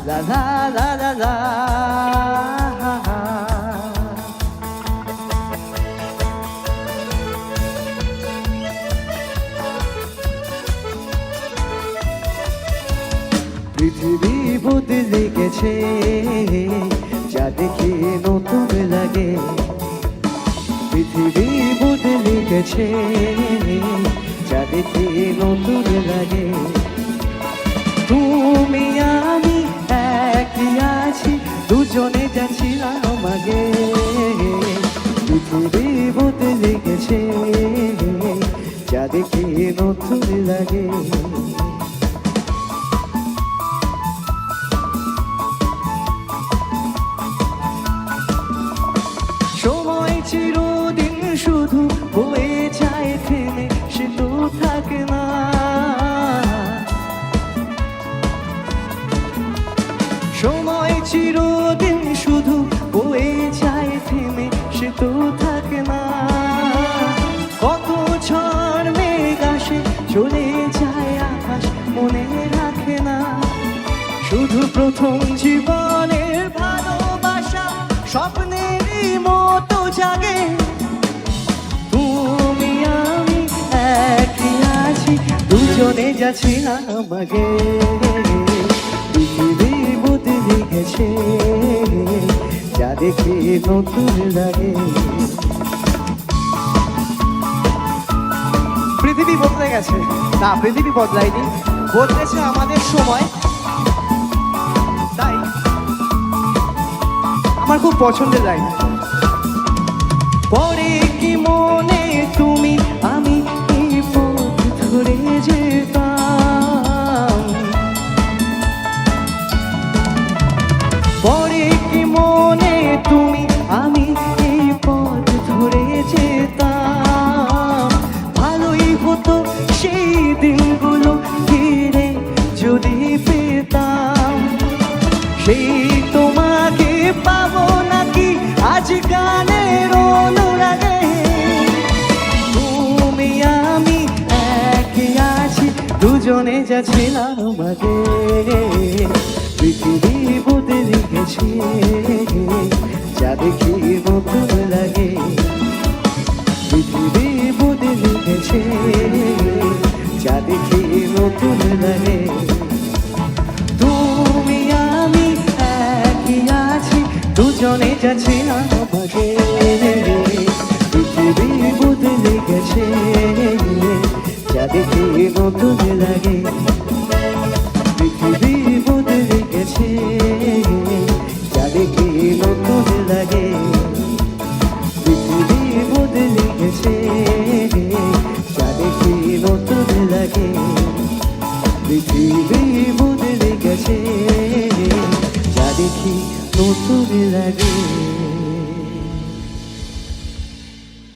লা লা লা লা লা। পৃথিবী বদলে গেছে, যা দেখি নতুন লাগে। পৃথিবী বদলে গেছে, যা দেখি নতুন লাগে। তুমি আমি একই আছি, দুজনে যাচ্ছিলাম আগে। পৃথিবী বদলে গেছে, যা দেখি নতুন লাগে। সময় চিরদিন শুধু বয়ে যায় থেমে, সে তো থাকে না। সময় চিরদিন শুধু বয়ে যায় থেমে, সে তো থাকে না। কত ঝড় মেঘ আসে, চলে যায় আকাশ, মনে রাখে না। শুধু প্রথম জীবনের ভালোবাসা স্বপ্নেরই মতো জাগে। তুমি আমি একই আছি, দুজনে যাচ্ছিলাম আগে। পৃথিবী বদলে গেছে, যা দেখি নতুন লাগে। পৃথিবী বদলে গেছে না, পৃথিবী বদলায়নি, বদলেছে আমাদের সময়। তাই আমার খুব পছন্দের লাইন। পরে কি মনে তুমি আমি এই পথ ধরে যেতাম। পরে কি মনে তুমি আমি এই পথ ধরে যেতাম। ভালোই হতো সেই দিনগুলো ফিরে যদি পেতাম। সেই তোমাকে পাবো নাকি আজ গানের অনুরাগে। তুমি আমি একই আছি, দুজনে যাচ্ছিলাম আগে। পৃথিবী বদলে গেছে, যা দেখি নতুন লাগে। পৃথিবী বদলে গেছে, যা দেখি নতুন লাগে। তুমি আমি একই আছি, দুজনে যাচ্ছিলাম আগে। পৃথিবী বদলে গেছে, যা দেখি নতুন লাগে।